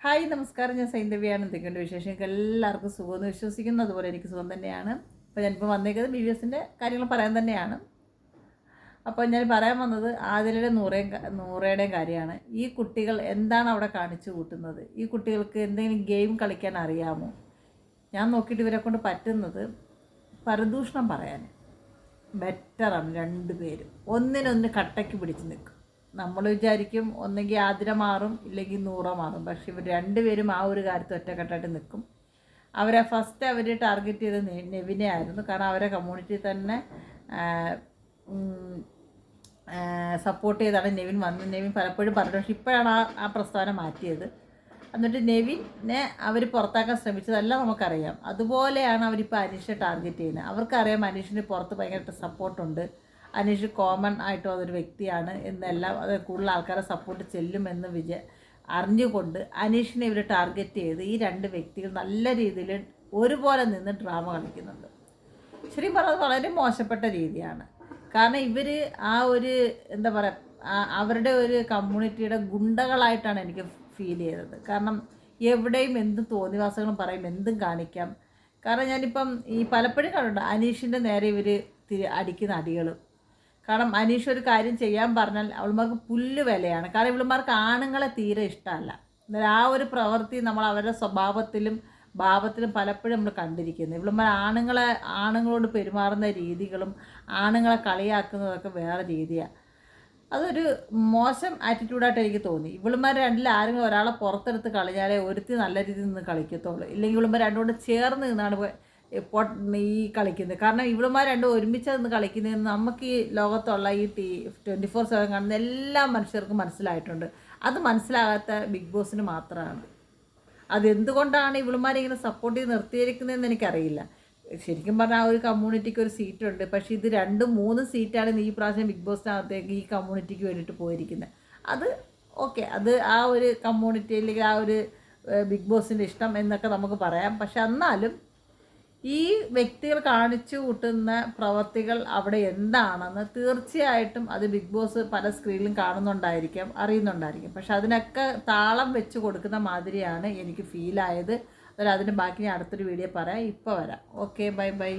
Hi നമസ്കാരം, ഞാൻ സൈന്ധവിയാണ്. എന്തൊക്കെയുണ്ട് വിശേഷം? എല്ലാവർക്കും സുഖമെന്ന് വിശ്വസിക്കുന്നു. അതുപോലെ എനിക്ക് സുഖം തന്നെയാണ്. അപ്പോൾ ഞാനിപ്പോൾ വന്നേക്കുന്നത് BVSൻ്റെ കാര്യങ്ങൾ പറയാൻ തന്നെയാണ്. അപ്പോൾ ഞാൻ പറയാൻ വന്നത് ആദിലയുടെ നൂറയുടെയും കാര്യമാണ്. ഈ കുട്ടികൾ എന്താണ് അവിടെ കാണിച്ചു കൂട്ടുന്നത്? ഈ കുട്ടികൾക്ക് എന്തെങ്കിലും ഗെയിം കളിക്കാൻ അറിയാമോ? ഞാൻ നോക്കിയിട്ട് ഇവരെ കൊണ്ട് പറ്റുന്നത് പരദൂഷണം പറയാൻ ബെറ്ററാണ്. രണ്ടുപേരും ഒന്നിനൊന്ന് കട്ടയ്ക്ക് പിടിച്ച് നിൽക്കും. നമ്മൾ വിചാരിക്കും ഒന്നെങ്കിൽ ആതിര മാറും ഇല്ലെങ്കിൽ നൂറ മാറും. പക്ഷെ ഇവർ രണ്ടുപേരും ആ ഒരു കാര്യത്തിൽ ഒറ്റക്കെട്ടായിട്ട് നിൽക്കും. അവരെ ഫസ്റ്റ് അവർ ടാർഗറ്റ് ചെയ്തത് നെവിനെ ആയിരുന്നു. കാരണം അവരെ കമ്മ്യൂണിറ്റി തന്നെ സപ്പോർട്ട് ചെയ്താണ് നെവിൻ വന്നത്. നെവിൻ പലപ്പോഴും പറഞ്ഞു, പക്ഷെ ഇപ്പോഴാണ് ആ പ്രസ്താവന മാറ്റിയത്. എന്നിട്ട് നെവിനെ അവർ പുറത്താക്കാൻ ശ്രമിച്ചതല്ല നമുക്കറിയാം. അതുപോലെയാണ് അവരിപ്പോൾ അനീഷെ ടാർഗറ്റ് ചെയ്യുന്നത്. അവർക്കറിയാം അനീഷിന് പുറത്ത് ഭയങ്കരമായിട്ട് സപ്പോർട്ടുണ്ട്, അനീഷ് കോമൺ ആയിട്ട് അതൊരു വ്യക്തിയാണ് എന്നെല്ലാം, അത് കൂടുതൽ ആൾക്കാരെ സപ്പോർട്ട് ചെല്ലുമെന്ന് അറിഞ്ഞുകൊണ്ട് അനീഷിനെ ഇവർ ടാർഗറ്റ് ചെയ്ത് ഈ രണ്ട് വ്യക്തികൾ നല്ല രീതിയിൽ ഒരുപോലെ നിന്ന് ഡ്രാമ കളിക്കുന്നുണ്ട്. ശരിക്കും പറഞ്ഞത് വളരെ മോശപ്പെട്ട രീതിയാണ്. കാരണം ഇവർ ആ ഒരു എന്താ പറയുക, അവരുടെ ഒരു കമ്മ്യൂണിറ്റിയുടെ ഗുണ്ടകളായിട്ടാണ് എനിക്ക് ഫീൽ ചെയ്തത്. കാരണം എവിടെയും എന്തും തോന്നിവാസങ്ങളും പറയും, എന്തും കാണിക്കാം. കാരണം ഞാനിപ്പം ഈ പലപ്പോഴും കണ്ടിട്ടുണ്ട് അനീഷിൻ്റെ നേരെ ഇവർ അടിക്കുന്ന അടികളും. കാരണം അനീഷ് ഒരു കാര്യം ചെയ്യാൻ പറഞ്ഞാൽ അവളുമാർക്ക് പുല്ല് വിലയാണ്. കാരണം ഇവളുമാർക്ക് ആണുങ്ങളെ തീരെ ഇഷ്ടമല്ല. എന്നാൽ ആ ഒരു പ്രവൃത്തി നമ്മൾ അവരുടെ സ്വഭാവത്തിലും ഭാവത്തിലും പലപ്പോഴും നമ്മൾ കണ്ടിരിക്കുന്നത്. ഇവളുമാർ ആണുങ്ങളോട് പെരുമാറുന്ന രീതികളും ആണുങ്ങളെ കളിയാക്കുന്നതൊക്കെ വേറെ രീതിയാണ്. അതൊരു മോശം ആറ്റിറ്റ്യൂഡായിട്ട് എനിക്ക് തോന്നി. ഇവളുമാർ രണ്ടിൽ ആരെങ്കിലും ഒരാളെ പുറത്തെടുത്ത് കളിഞ്ഞാലേ ഒരുത്തി നല്ല രീതിയിൽ നിന്ന് കളിക്കത്തുള്ളൂ. ഇല്ലെങ്കിൽ ഇവളുമാർ രണ്ടുകൂടെ ചേർന്ന് നിന്നാണ് ഈ കളിക്കുന്നത്. കാരണം ഇവളുമാർ രണ്ടും ഒരുമിച്ച് നിന്ന് കളിക്കുന്നതെന്ന് നമുക്ക് ഈ ലോകത്തുള്ള ഈ 24/7 കാണുന്ന എല്ലാ മനുഷ്യർക്കും മനസ്സിലായിട്ടുണ്ട്. അത് മനസ്സിലാകാത്ത ബിഗ് ബോസിന് മാത്രമാണ്. അതെന്തുകൊണ്ടാണ് ഇവളുമാരിങ്ങനെ സപ്പോർട്ട് ചെയ്ത് നിർത്തിയിരിക്കുന്നതെന്ന് എനിക്കറിയില്ല. ശരിക്കും പറഞ്ഞാൽ ആ ഒരു കമ്മ്യൂണിറ്റിക്ക് ഒരു സീറ്റുണ്ട്. പക്ഷേ ഇത് 2-3 സീറ്റാണ് ഈ പ്രാവശ്യം ബിഗ് ബോസിനകത്തേക്ക് ഈ കമ്മ്യൂണിറ്റിക്ക് വേണ്ടിയിട്ട് പോയിരിക്കുന്നത്. അത് ഓക്കെ, അത് ആ ഒരു കമ്മ്യൂണിറ്റി അല്ലെങ്കിൽ ആ ഒരു ബിഗ് ബോസിൻ്റെ ഇഷ്ടം എന്നൊക്കെ നമുക്ക് പറയാം. പക്ഷെ എന്നാലും ഈ വ്യക്തികൾ കാണിച്ചു കൂട്ടുന്ന പ്രവർത്തികൾ അവിടെ എന്താണെന്ന് തീർച്ചയായിട്ടും അത് ബിഗ് ബോസ് പല സ്ക്രീനിലും കാണുന്നുണ്ടായിരിക്കും, അറിയുന്നുണ്ടായിരിക്കും. പക്ഷെ അതിനൊക്കെ താളം വെച്ച് കൊടുക്കുന്ന മാതിരിയാണ് എനിക്ക് ഫീലായത്. അതിന് ബാക്കി ഞാൻ അടുത്തൊരു വീഡിയോ പറയാം. ഇപ്പോൾ വരാം. Okay, bye bye.